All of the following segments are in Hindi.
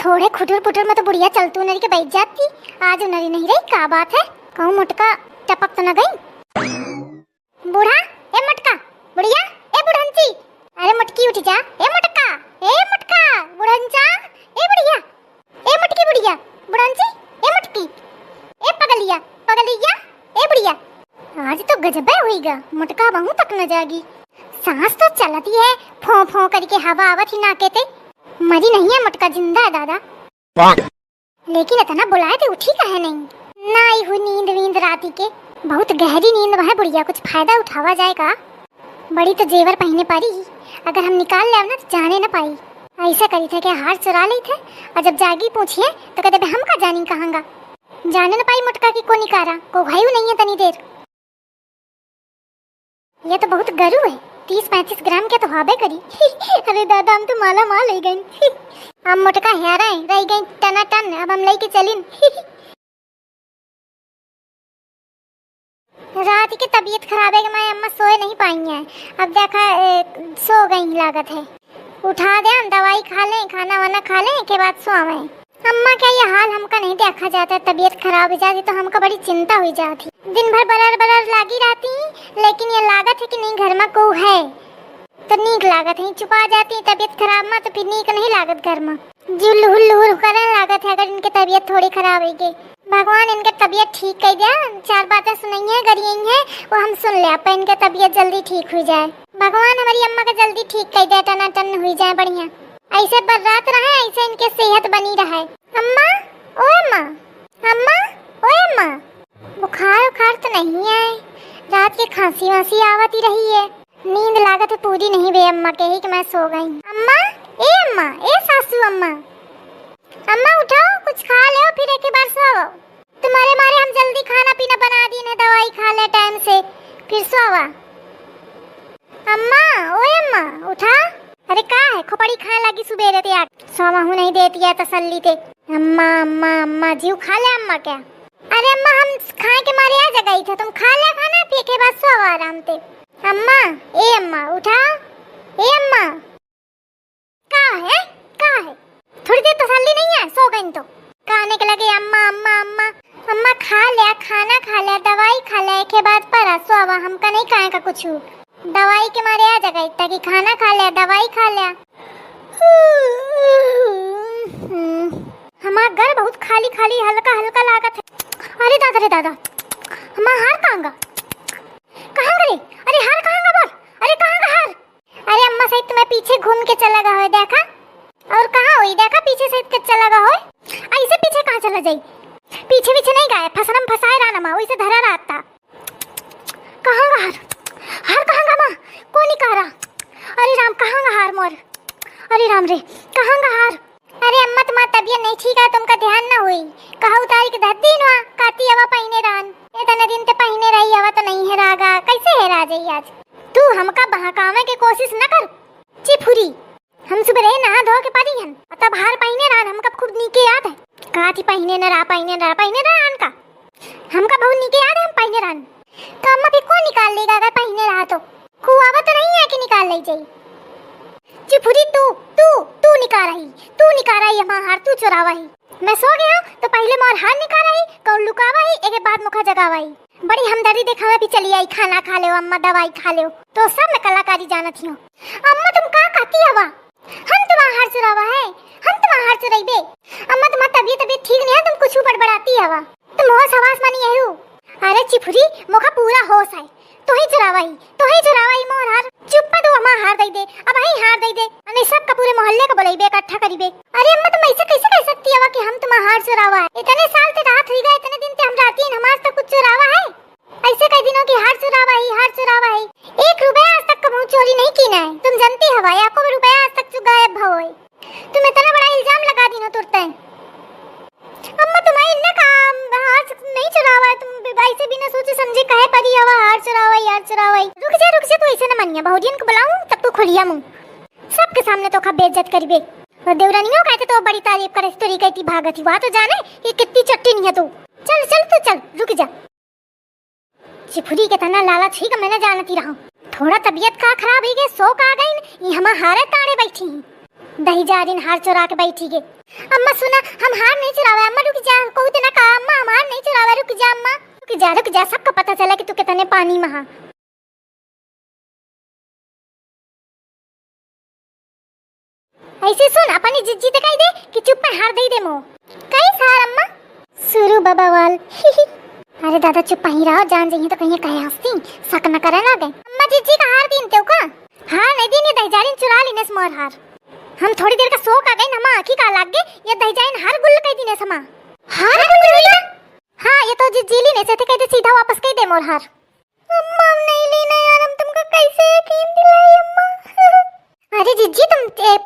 थोड़े खुटुर पुटुर में तो बुढ़िया चलतू नरी के बैठ जाती। आज नरी नहीं रही, क्या बात है? कहूँ मुटका टपक तो न गई। बूढ़ा ए मटका, बुढ़िया ए बुढ़ंची, अरे मटकी उठ जा। ए मटका, ए मटका बुढ़ंचा, ए बुढ़िया, ए मटकी बुढ़िया, बुढ़ंची, ए मटकी, ए पगलिया, पगलिया, ए बुढ़िया। आज तो गजब हुईगा, मुटका बहु तक न जागी। सांस तो चलती है, फो फो करके हवा आवत ही नाके ते। मरी नहीं है मटका, जिंदा है दादा। लेकिन इतना बुलाए थे उठी कहे नहीं। ना आई हुई नींद वींद राती के, बहुत गहरी नींद है बुढ़िया, कुछ फायदा उठावा जाएगा। बड़ी तो जेवर पहने पारी, अगर हम निकाल ले ना तो जाने न पाई। ऐसा करी थे कि हार चुरा ली थे, और जब जागी पूछिए तो कहते हम का जानी कहांगा। जाने न पाई मुटका की को निकारा, को भाई नहीं है तनी देर। ये तो बहुत गरु है, 30-35 ग्राम के तो हाबे करी। अरे दादा हम तो माला माल ले गए। हम मुटका हेरा है, रह गई टना टन, अब हम लेके चलिन। रात की तबीयत खराब है कि मैं अम्मा सोए नहीं पाई है। अब देखा सो गई लागत है। उठा दे, हम दवाई खा लें, खाना वाना खा लें के बाद सोवे। अम्मा क्या ये हाल हमका नहीं देखा जाता, तबीयत खराब हो जाती तो हमका बड़ी चिंता हुई जाती। दिन भर बरर बरर लागी रहती, लेकिन ये लागत है कि नहीं घर में को है तो नीक लागत है। छुपा जाती तबीयत खराब में तो फिर नीक नहीं लागत घर में। जुल हुल हुल करने लागत है अगर इनकी तबीयत थोड़ी खराब होगी। भगवान इनके तबीयत ठीक कर दिया। 4 बातें सुनाई है गरी है वो हम सुन ले, पर इनके तबीयत जल्दी ठीक हो जाए। भगवान हमारी अम्मा का जल्दी ठीक कर दिया, टना टन हुई जाए बढ़िया। ऐसे बर्रात रहे, ऐसे इनके सेहत बनी रहे। अम्मा ओ अम्मा, अम्मा ओ अम्मा। बुखार उखार तो नहीं है, रात की खांसी वांसी आवती रही है। नींद लागत है पूरी नहीं हुई अम्मा के ही कि मैं सो गई। अम्मा ए सासू अम्मा, अम्मा उठाओ कुछ खा लो फिर एक बार सो। तुम्हारे मारे हम जल्दी खाना पीना बना दी ने, दवाई खा ले टाइम से फिर सोवा। अम्मा ओए अम्मा उठा। अरे का है खोपड़ी खाए लगी सुबेरे ते यार, सोवा हूं नहीं देती है तसल्ली ते। अम्मा अम्मा अम्मा जीव खा ले अम्मा क्या। अरे अम्मा हम खाए के मारे आ जगई थे, तुम खा ले खाना फिर के बाद सोवा आराम से। अम्मा ए अम्मा उठा, ए अम्मा का है थोड़ी देर तसल्ली नहीं है, सो गई तो कहने के लगे अम्मा अम्मा अम्मा। अम्मा खा लिया, खाना खा लिया, दवाई खा लिया के बाद पर सोवा। हमका नहीं खाए का कुछ, दवाई के मारे आ जगह ताकि खाना खा लिया दवाई खा लिया। हमारा घर बहुत खाली खाली हल्का हल्का लागत है। अरे दादा रे दादा, हमारा हार कहांगा कहां गए? अरे हार कहांगा बोल, अरे कहांगा हार? अरे अम्मा सहित तुम्हें पीछे घूम के चला गया है देखा, और कहाँ हुई देखा पीछे सहित के चला गया है। ऐसे पीछे कहाँ चला जाई? पीछे पीछे नहीं गए, फसरम फसाए रहा ना वैसे धरा रहता। कहांगा हार? हार कहांगा माँ को निकारा? अरे राम कहांगा हार मोर? अरे राम रे कहांगा हार? अरे अम्मा तुम्हारी तबीयत नहीं ठीक है, तुमका ध्यान ना हुई। कहा उतारी के धर दिन वा काती हवा पहने रहन, इतने दिन ते पहने रही हवा तो नहीं है रागा, कैसे है राजई आज? तू हमका बहकावे की कोशिश न कर चिफुरी। हम सुबह नहा धो के पारी हन, तब हार पहने रहन हमका खूब नीके याद है। काती पहने न रहा पहने रहन का हमका बहुत नीके याद है, हम पहने रहन। तो अम्मा भी कौन निकाल लेगा अगर पहने रहा तो? कुआवा तो नहीं है कि निकाल ले जाई। चिफुरी तू तू तू निकाल रही हमारा हार, तू चुरावा ही। मैं सो गया तो पहले मोर हार निकाल रही, कौन लुकावा ही, एक बाद मुखा जगावा ही। बड़ी हमदर्दी दिखावे भी चली आई, खाना खा ले अम्मा दवाई खा ले तो सब में कलाकारी जानत ही हो। अम्मा तुम का कहती हवा? हम तुम्हारा हार चुरावा है, हम तुम्हारा हार चुराइबे। अम्मा तुम्हारी तबीयत ठीक नहीं है, तुम कुछ बड़बड़ाती हवा, तुम होश हवास मानी है। अरे चिफुरी मुखा पूरा होश है, तो ही चुरावा ही मोर हार। चुप पा दो हमारा हार दे दे, अब ही हार दे दे, अने सब का पूरे मोहल्ले का बुलाइबे इकट्ठा करीबे। अरे अम्मा तुम ऐसे कैसे कह सकती है कि हम तुम्हारा हार चुरावा है? इतने साल से रात हुई गए, इतने दिन से हम राती हैं, हमारे तक कुछ चुरावा है? ऐसे कई दिनों की हार चुरावा है। 1 रुपया आज तक कभी चोरी नहीं की ना है, तुम जानती हवा या को रुपया आज तक गायब भव है। तुम इतना बड़ा इल्जाम लगा दी ना तुरंत। अम्मा तुम्हारे इन्ना काम हार नहीं चुरावा है, तुम ऐसे बिना सोचे समझे कहे परी हवा हार चुरावा है। रुक जा तू ऐसे न मनिया, बहुदिन को बुलाऊं तब तू खुलिया मुंह सबके सामने तो खा बेइज्जत करबे। और देवरानियों कहते तो बड़ी तारीफ करे, तोरी कहती भागती वहां तो जाने कि कितनी चट्टी नहीं है तू। चल रुक जा। चिफुरी के तना लालच ही का मैं जानती रहा। थोड़ा तबीयत का खराब ही गए, सो का गई ये हमारा हारे ताड़े बैठी दही जा दिन हार चुरा के बैठी गे। अम्मा सुना, हम हार नहीं चुरावे। अम्मा रुक जा, कोई तो ना कहा अम्मा हम हार नहीं चुरावे। रुक जा अम्मा, रुक जा, सबका पता चला कि तू कितने पानी में हा। ऐसे सुन, अपनी जिज्जी ते कह दे कि चुप में हार दे मो। कई सार अम्मा शुरू बबावाल। अरे दादा चुप ही रहो, जान जाइए तो कहीं कहे हंसती शक न करे ना गए। अम्मा जिज्जी का हार दीन तेव का हार नहीं दीन, ये दहजारीन चुरा लीने स्मोर हार। हम थोड़ी देर का शौक आ गई ना, मां आंखी का लाग गए, ये दहजारीन हार गुल कह दीने समा। हार गुल लीना? हां ये तो जिज्जी लीने से थे, कहते सीधा वापस कह दे मोर हार। अम्मा हम नहीं लेना यार, हम तुमको कैसे यकीन दिलाई अम्मा। अरे जिज्जी तुम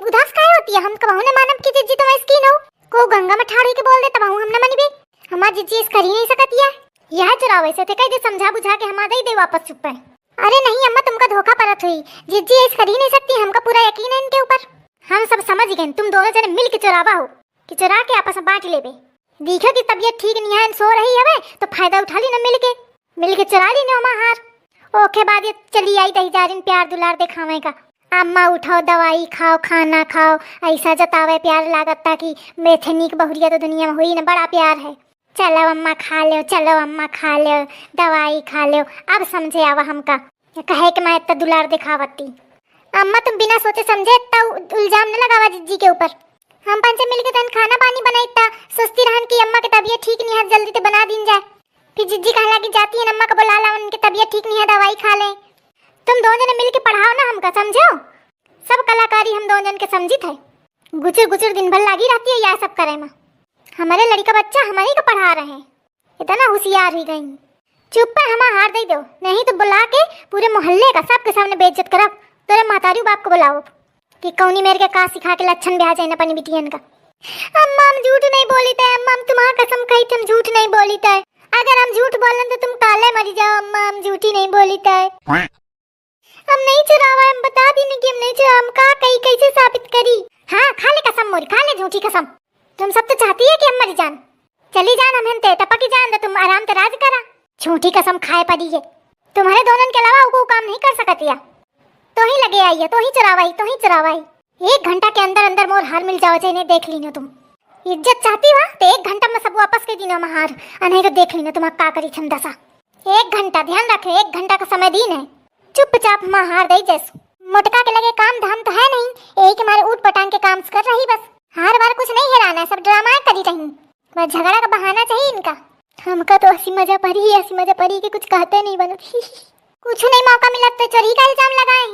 उदास काहे होती है? हम कबहू ने मानब की जिज्जी तुम इसकी हो को गंगा में ठाड़ी के बोल दे तब हम न मनीबे। हमार जिज्जी इस कर ही नहीं सकती है, यह चुरावे से थे कह दे समझा बुझा के हम दे वापस चुप है। अरे नहीं अम्मा तुमका धोखा परत हुई, जिज्जी इस कर ही नहीं सकती, हमका पूरा यकीन है इनके ऊपर। हम सब समझ गए तुम दोनों जने मिल के चुरावा हो कि चुरा के आपस में बांट लेबे। देखो कि तबीयत ठीक नहीं है, सो रही हवे तो फायदा उठा ली ना मिल के चुरा ली ना हार। ओके बाद ये चली आई दहजारीन प्यार दुलार दिखावे का। अम्मा उठाओ दवाई खाओ खाना खाओ, ऐसा जतावे प्यार लागता कि मेथनिक बहुरिया तो दुनिया में हुई ना, बड़ा प्यार है। चलो अम्मा खा लो, चलो अम्मा खा लो, दवाई खा लो। अब समझे आवा हमका कहे कि मैं इतना दुलार दिखावती। अम्मा तुम बिना सोचे समझे इतना इल्जाम न लगावा जिज्जी के ऊपर। हम पंचे मिलके तन खाना पानी बनाईता, सोचती रहन कि अम्मा की तबीयत ठीक नहीं है, जल्दी से बना दीन जाए। फिर जिज्जी कहला कि जाती है अम्मा को बुला ला, उनकी तबीयत ठीक नहीं है, दवाई खा ले। तुम दोनों जने मिलके पढ़ाओ ना हमका, समझो? सब कलाकारी हम दोनों जन के समझी थे। गुचर दिन भर लगी रहती है यह सब करे में। हमारे लड़का बच्चा हमारे को पढ़ा रहे हैं, इतना होशियार ही गई। चुप पे हम हार दे दो, नहीं तो बुला के पूरे मोहल्ले का सबके सामने बेइज्जत करब। तेरे मातारी बाप को बुलाओ कि कौनी मेरे के का सिखा के लक्षण ब्याह जाए अपनी बिटियन का। अम्मा हम झूठ नहीं बोली थे अम्मा, हम तुम्हारा कसम खाई थी हम झूठ नहीं बोली थे। अगर हम झूठ बोलन तो तुम काले मरी जाओ अम्मा, हम झूठी नहीं बोली थे। हम नहीं चुरावा, हम बता दी नहीं कि हम नहीं चुरा। हम का कहीं कैसे साबित करी? हाँ खा ले कसम मोरी, खा ले झूठी कसम। तुम सब तो चाहती है कि हम मरी जान, चली जान हम हनते टपकी जान दे, तुम आराम से राज करा। झूठी कसम खाए पड़ी है, तुम्हारे दोनों के अलावा वो काम नहीं कर सकती है। तो ही लगे आई है, तो ही चुरावाई। 1 घंटा के अंदर अंदर मोर हार मिल जाओ, चाहिए देख ली ना तुम। इज्जत चाहती हो तो 1 घंटा में सब वापस के दिनों में हार, नहीं तो देख ली ना तुम का करी छम दशा। 1 घंटा ध्यान रखे, 1 घंटा का समय दिन है। चुपचाप मां हार दे जैसो। मोटका के लगे काम धाम तो है नहीं, यही के मारे ऊट पटांग के काम कर रही बस। हार बार कुछ नहीं हिलाना है, सब ड्रामा करी रही, बस झगड़ा का बहाना चाहिए इनका। हमका तो हंसी मजा परी के कुछ कहते नहीं बनो। कुछ नहीं मौका मिला तो चोरी का इल्जाम लगाए।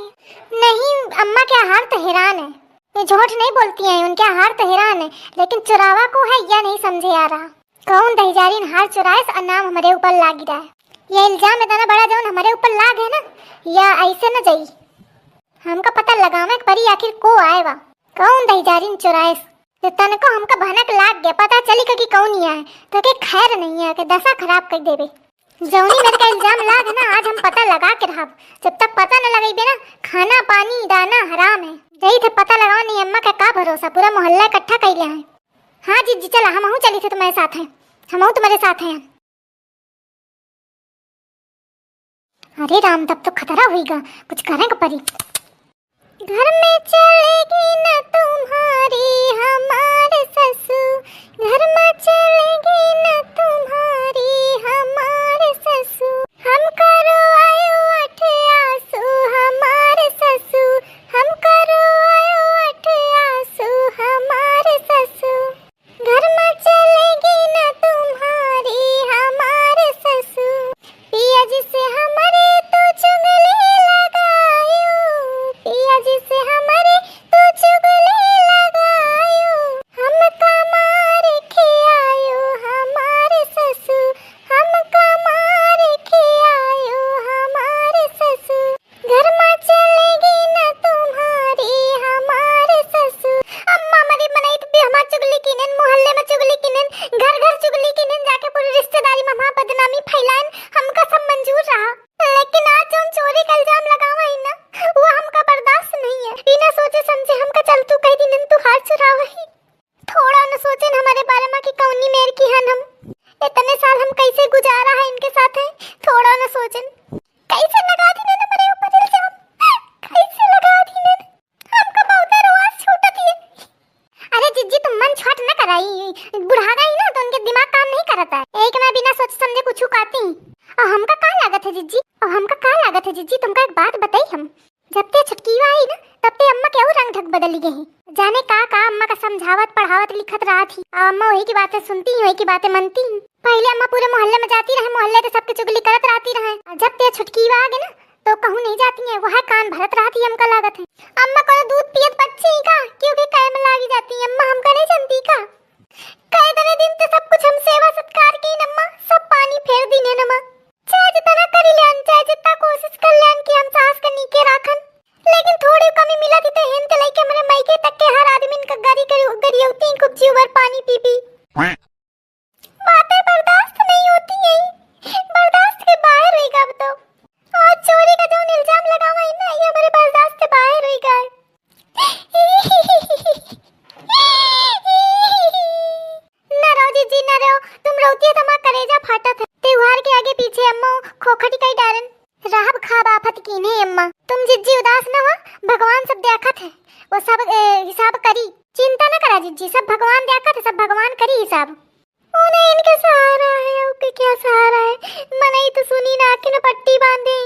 नहीं अम्मा के हार तो हैरान है, ये झूठ नहीं बोलती हैं, उनके हार तो हैरान है, लेकिन चुरावा को है या नहीं समझे आ रहा। कौन दहजारीन हार चुराए और नाम हमारे ऊपर लाग रहा है। ये इल्जाम इतना बड़ा जौन हमारे ऊपर लाग है ना, या ऐसे न जाई। हमका पता लगावे परी आखिर को आएगा, कौन दहजारीन चुराए। तो तन को हमका भनक लाग गया, पता चली कि कौन ही आए तो के खैर नहीं है कि दशा खराब कर देवे। जौनी मेरे का इल्जाम लाग है ना, आज हम पता लगा के रहा। जब तक पता न लगेबे ना, खाना पानी दाना हराम है। यही थे पता लगाओ नहीं अम्मा का भरोसा, पूरा मोहल्ला इकट्ठा कर लिया है। हाँ जी चला, हम चली थे तुम्हारे साथ हैं, हम तुम्हारे साथ हैं। अरे राम तब तो खतरा होगा, कुछ करेंगे परी। घर में चलेगी न तुम्हारी हमारे ससुर, घर में चलेगी न तुम्हारी हमारे ससुर। हम करो आयो अठ आंसू हमारे ससुर, हम करो आयो अठ आंसू हमारे ससुर। घर में चलेगी न तुम्हारी हमारे ससुर, पिया जी से हमारे तो चुगली लगायो, पिया जी से हमारे तो चुगली लगायो। हम कमार के आयो हमारे ससुर, हम कमार के आयो हमारे ससुर। घर में चलेगी न तुम्हारी हमारे ससुर। अम्मा मरी बनाई तो भी हमार चुगली किनन, मोहल्ले में चुगली किनन, घर घर चुगली किनन, जाके पूरी रिश्तेदारी में हमार बदनामी फैलान। हमका सब मंजूर रहा, लेकिन आज जो चोरी का इल्जाम लगावा है ना, वो हमका बर्दाश्त नहीं है। बिना सोचे समझे हमका चल तू कह दिन तू हार चुरावा ही। थोड़ा न सोचन हमारे बारे में कि कौनी मेर की हन हम, इतने साल हम कैसे गुजारा है इनके साथ है। थोड़ा न सोचन कैसे लगा दीने न मेरे ऊपर इल्जाम, कैसे लगा दीने, हमका बहुत रोज छूटत है। अरे जिज्जी तुम मन छोट न बुढ़ा गई ना तो उनके दिमाग काम नहीं करता है। एक मैं बिना सोच समझे कुछ कहती। और हमका का लागत है जीजी, और हमका का लागत है जीजी, तुमका एक बात बताई हम। जब ते छुटकीवा आई ना तब ते अम्मा केहू रंग ढक बदल गई। जाने का अम्मा का समझावत पढ़ावत लिखत रहा थी। अम्मा वही की बातें सुनती, वही की बातें मनती। पहले अम्मा पूरे मोहल्ले में जाती रहे, मोहल्ले के सबके चुगली करत रहती रहे। जब ते छुटकीवा आ गई ना तो कहूँ नहीं जाती है, वह कान भरत रहा थी। हमका लागत है अम्मा को दूध पियत बच्चे का क्योंकि कै में लागी जाती है। अम्मा हमका नहीं जानती का कई तरह दिन तो सब कुछ हम सेवा सत्कार की अम्मा सब पानी फेर दी ने नमा। चाहे जितना करी लेन, चाहे जितना कोशिश कर लेन कि हम सास के नीचे राखन, लेकिन थोड़ी कमी मिला थी तो हेन ते लइके हमरे मायके तक के हर आदमी का गारी गरियौती कुछ ऊपर पानी पी पी। बातें बर्दाश्त नहीं होती है, बर्दाश्त के बाहर हुई अब तो। और चोरी का जो इल्जाम लगावा है ना ये हमारे बर्दाश्त से बाहर हुई गए। ना रो जीजी ना रो, तुम रोती है तो हमारा कलेजा फाटा था। त्योहार के आगे पीछे अम्मा खोखटी कई डारन राहब खाब आफत कीने अम्मा। तुम जिज्जी उदास न हो, भगवान सब देखत है, वो सब हिसाब करी। चिंता न करा जिज्जी, सब भगवान देखत है, सब भगवान करी हिसाब। उन्हें इनके सहारा है, ओके क्या सहारा है, मनई तो सुनी ना कि न पट्टी बांधे।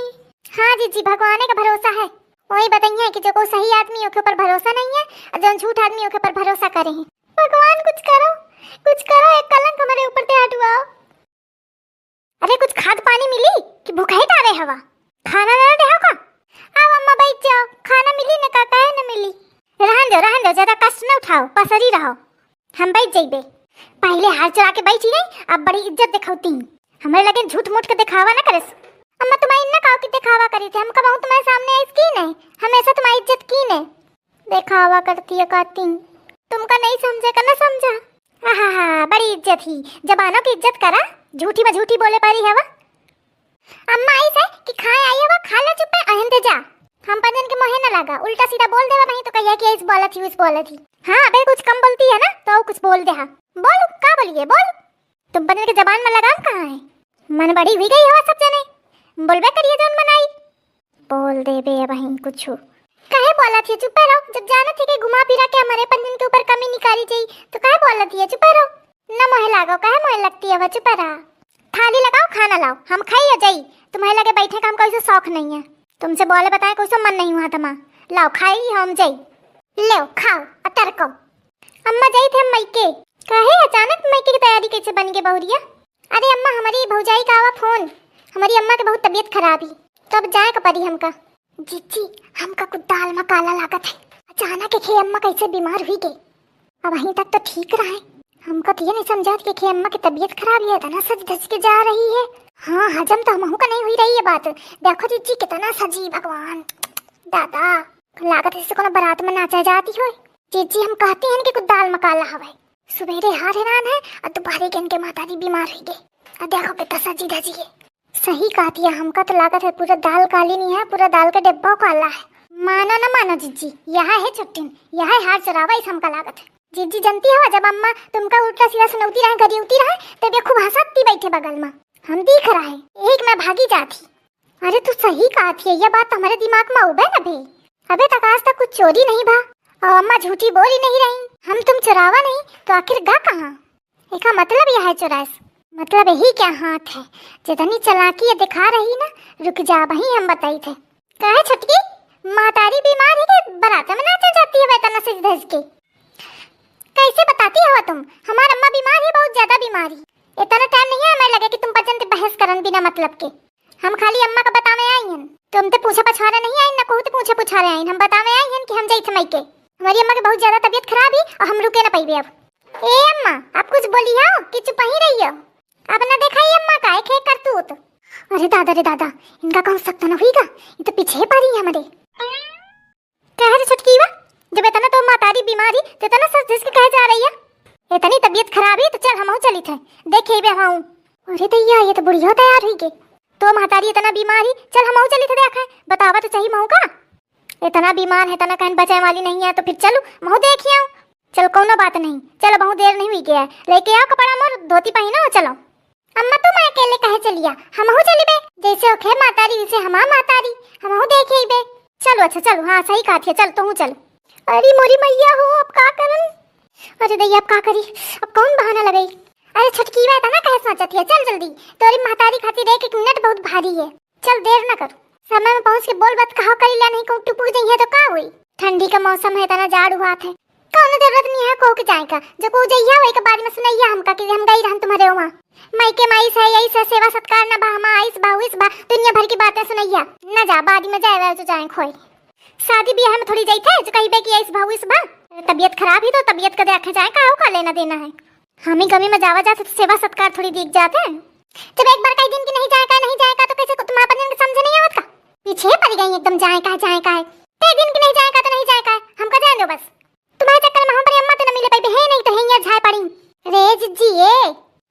हाँ जीजी भगवान का भरोसा है। वही बताइए कि जो कोई सही आदमी के ऊपर भरोसा नहीं है और जो झूठ आदमी के ऊपर भरोसा करे हैं। भगवान कुछ करो, कुछ करो, एक कलंक हमारे ऊपर से हटवाओ। अरे कुछ खाद पानी मिली कि भूखा ही डाले हवा, खाना ना दे का। आओ अम्मा बैठ जाओ, खाना मिली न का काहे न मिली। रहन दो ज्यादा कष्ट न उठाओ, पसरी रहो, हम बैठ जाइबे। पहले हाथ चला के बैठी नहीं, अब बड़ी इज्जत दिखाती। हमारे लगे झूठ मूठ के दिखावा ना करे। अम्मा तुम्हारी न कहो कि दिखावा करी थे, हम कब तुम्हारे सामने आई की नहीं, हमेशा तुम्हारी इज्जत की ने। दिखावा करती है कहती, तुमका नहीं समझे का न समझा। हाँ बड़ी इज्जत ही, जबानों की इज्जत करा, झूठी में झूठी बोले पारी हवा। अम्मा आई से कि खाए आई हवा, खा ले चुप है अहंदे जा। हम पदन के मोहे न लगा, उल्टा सीधा बोल देवा नहीं तो कहिए कि इस बोला थी उस बोला थी। हाँ अबे कुछ कम बोलती है ना तो कुछ बोल दे। हाँ बोल का बोलिए बोल, तुम पदन के जबान में लगाम कहाँ है। मन बड़ी हुई गई हवा सब जने, बोलबे करिए जोन मनाई। बोल दे बे बहन कुछ काहे बोला थी, चुप रहो। जब जाना थी कि घुमा फिरा के हमारे पंजन के ऊपर कमी निकाली जाई तो काहे बोला थी, चुप रहो। न मोहे लागो, काहे मोहे लगती है, वह चुप रहा। थाली लगाओ खाना लाओ, हम खाई जाई। तुम्हारे लगे बैठे का हमको ऐसा शौक नहीं है, तुमसे बोले बताए कोई सो मन नहीं हुआ तमा। लाओ खाई हम जाई, ले खाओ अतर को। अम्मा जाई थे मायके, काहे अचानक मायके की तैयारी कैसे बन गई बहुरिया। अरे अम्मा हमारी भौजाई का आवा फोन, हमारी अम्मा के बहुत तबीयत खराब ही तो अब जाए का पड़ी हमका। जीजी हमका कुछ दाल में काला लागत है, अचानक के अम्मा कैसे बीमार हुई गई। अब वहीं तक तो ठीक रहा है, हमको तो ये नहीं समझा कि अम्मा की तबीयत खराब है, इतना सज धज के जा रही है। हाँ हजम तो हमहू का नहीं हुई रही है बात। देखो जीजी कितना सजी, भगवान दादा लागत है कोनो बारात में नाचा जाती हो। जीजी हम कहते हैं कि कुछ दाल में काला हवा, सुबेरे हार हैरान है और दोपहर के इनके माताजी बीमार हुई गई। अब देखो कितना सजी धजी है। सही कहती है, हमका तो लागत है पूरा दाल काली नहीं है, पूरा दाल का डिब्बा काला है। मानो न मानो जीजी यहाँ है छुट्टी, यहाँ हार चरावा इस हमका लागत है। जीजी जानती हो जब अम्मा तुमका उल्टा सीधा सुनौती रहे, गरियौती रहे, तब ये खूब हंसती बैठे बगल में, हम दिख रहा है एक मैं भागी जाती। अरे तू सही कहती है, ये बात हमारे दिमाग में उबे न भे। अबे तक आज तक कुछ चोरी नहीं भा और अम्मा झूठी बोली नहीं रही, हम तुम चुरावा नहीं तो आखिर गा कहाँ। इसका मतलब यह है चुरास, मतलब यही क्या हाथ है, जितनी चालाकी ये दिखा रही ना, रुक जा वही हम बताई थे। कहे छुटकी मातारी बीमार है कि बारात में नाचा जाती है वेतना से धस के, कैसे बताती हो तुम। हमारी अम्मा बीमार है, बहुत ज्यादा बीमारी, इतना टाइम नहीं है हमें लगे कि तुम पचन से बहस करन बिना मतलब के। हम खाली अम्मा का बतावे आई हैं, तुम तो पूछा पछारे नहीं आई, ना कहू तो पूछे पुछारे आई, हम बतावे आई हैं कि हम जाई समय के। हमारी अम्मा की बहुत ज्यादा तबीयत खराब है और हम रुके ना पाइबे। अब ए अम्मा आप कुछ बोली हो कि चुप ही रही हो, अब ना दिखाई अम्मा का एक एक करतूत। अरे दादा इनका कौन सकता ना हुईगा, ये तो पीछे पड़ी है हमारे। कह रही छुटकी वा जब इतना तो मातारी बीमारी तो इतना सच धस के कहे जा रही है, इतनी तबीयत खराब है तो चल हम चली थे देखे बे हम। अरे दैया ये तो बुढ़िया तैयार हुई के, तो मातारी इतना बीमारी, चल हम चली थे देखा, बतावा तो चाहिए महू का। इतना बीमार है तना कहन बचाए वाली नहीं है तो फिर चलो महू देखिए आओ। चल कोनो बात नहीं, चलो बहुत देर नहीं हुई गया, लेके आओ कपड़ा मोर धोती पहनो चलो। अम्मा तुम अकेले कहे चलिया, हमहू चली बे, जैसे ओखे मातारी वैसे हमा मातारी, हमहू देखे बे। चलो अच्छा चलो, हाँ सही कहती है, चल तू चल। अरे मोरी मैया हो अब का करन, अरे दैया अब का करी, अब कौन बहाना लगाई। अरे छुटकी बात है ना, कहे सोचती है, चल जल्दी, तोरी महतारी खातिर 1 मिनट बहुत भारी है, चल देर न कर। समय में पहुंच के बोल बात कहा करी ला, नहीं कहूं टुपुक जाइए तो का हुई। ठंडी का मौसम है, तना जाड़ हुआ है, कौन जरूरत नहीं है कहू के जाए का, जो को जइया वही के बाद में सुनैया हमका कि हम गई रहन तुम्हारे वहां। माई के माई से यही से सेवा सत्कार ना बा, हम आइस बाहुइस बा, दुनिया भर की बातें सुनैया ना जा, बाद में जाए तो जाए खोई। शादी ब्याह में थोड़ी जाई थे जो कहीं बे कि आइस बाहुइस बा, तबीयत खराब ही तो तबीयत का देखे जाए का लेना देना है। हम ही गमी में जावा जाते तो सेवा सत्कार थोड़ी दिख जाते हैं। जब एक बार कई दिन की नहीं जाएगा तो कैसे तुम अपन समझ नहीं आवत का, पीछे पड़ गई एकदम जाए का कई दिन की नहीं जाएगा तो नहीं जाएगा, हमका जान दो बस। तुम्हारे चक्कर में हम पर अम्मा तो न मिले पाई है, नहीं तो है झाए पड़ी रे जिज्जी ये।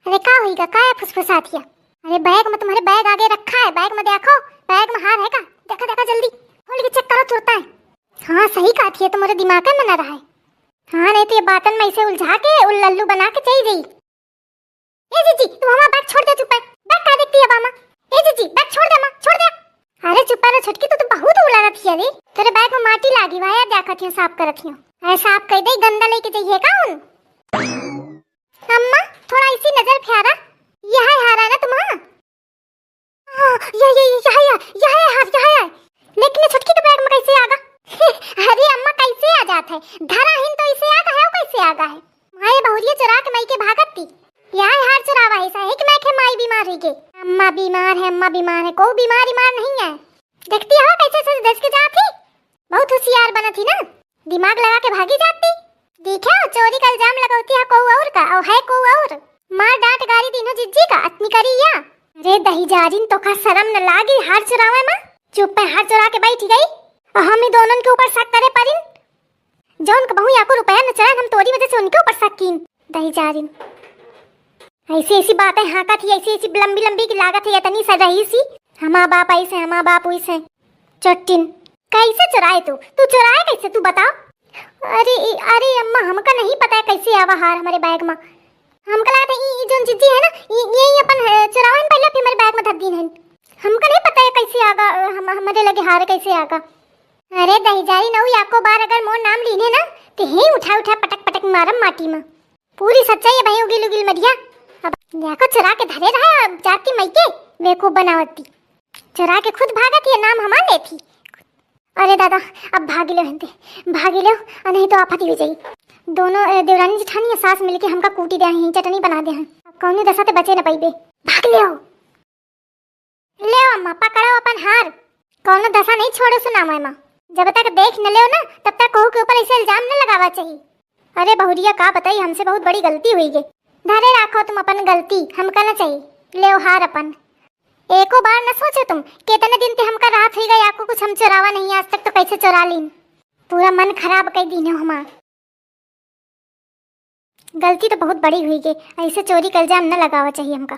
अरे का होईगा, का फुसफुसातिया। अरे बैग में तुम्हारे बैग आगे रखा है, बैग में देखो, बैग में हार है का, देखा देखा जल्दी खोल के चेक करो तुरता है। हाँ सही कहा थी, तुम्हारे दिमाग में न रहा है। हाँ नहीं तो ये बातन में इसे उलझा के उल्लू बना के चली गई। ए जीजी तुम हमारा बैग छोड़ दे, चुप है, बैग का देखती है मामा। ए जीजी बैग छोड़ दे मां, छोड़ दे। अरे चुप रे छटकी, तो तुम बहुत उड़ा रही है रे, तेरे बैग में माटी लागी हुआ है, देखत हूं साफ करत हूं। अरे साफ कर दे, गंदा लेके जाइए का उन। अम्मा थोड़ा इसी नजर फेरा, यह हारा ना तुम्हारा। हां यह है, लेकिन छटकी के बैग में कैसे आगा? अरे अम्मा कैसे आ जात है, धरा हिन तो इसे आगा है, कैसे आगा है? माए बहुरिया चुरा के मई के भागत थी, यार हार चुरावा ऐसा है कि मैं के माई बीमार है के। अम्मा बीमार है, कोई बीमारी नहीं है। देखती हो कैसे सच दस के जाती, बहुत होशियार बना थी ना, दिमाग लगा के भागी जाती। देखा चोरी का इल्जाम लगाती है को और का, और है को और मार डांट गारी तीनों जिज्जी का अतनी करी या। अरे दही जारिन तो का शर्म न लागी, हार चुरावे मां, चुप पे हार चुरा के बैठ गई और हम ही दोनों के ऊपर शक करे परिन। जौन का बहू याको रुपया न चढ़ा, हम तोरी वजह से उनके ऊपर शक कीन। दही जारिन ऐसी बातें हाका थी, ऐसी लंबी की लागत है, इतनी सर रही सी हमा बाप ऐसे हमा बाप वैसे। चट्टिन कैसे चुराए तू चुराए कैसे तू बता। अरे अम्मा हमका नहीं पता कैसे आवा हार हमारे बैग में, हमका लगा था ये जो जिज्जी है ना ये अपन चुरावन पहले फिर हमारे बैग में धर दी है, हमका नहीं पता है कैसे आगा, हमारे लगे हार कैसे आगा। अरे दही जारी नौ याको बार अगर मोर नाम लीने ना तो ही उठा पटक मारम माटी में, पूरी सच्चाई है भाई, उगिल मरिया। अब याको चुरा के धरे रहा, अब जाती मई के बेवकूफ बनावती, चुरा के खुद भागत ये नाम हमार लेती। अरे दादा अब भागी लो और नहीं तो आफत ही हो जाई। दोनों देवरानी जिठानी सास मिलके हमका कूटी दे हैं, चटनी बना दे हैं, कौन दशा ते बचे न पाइबे। भाग ले अम्मा पकड़ो अपन हार, कौन दशा नहीं छोड़ो सुना मां, जब तक देख न ले ना तब तक कहू के ऊपर ऐसे इल्जाम न लगावा चाहिए। अरे बहुरिया का बताई, हमसे बहुत बड़ी गलती हुई है, धरे राखो तुम अपन गलती, हमका न चाहिए, ले हार अपन। एको बार न सोचो तुम कितने दिन ते हमका रात हुई गई, आपको कुछ हम चुरावा नहीं आज तक, तो कैसे चुरा लीन, पूरा मन खराब कर दी हो हमार। गलती तो बहुत बड़ी हुई है, ऐसे चोरी का इल्जाम न लगावा चाहिए हमका।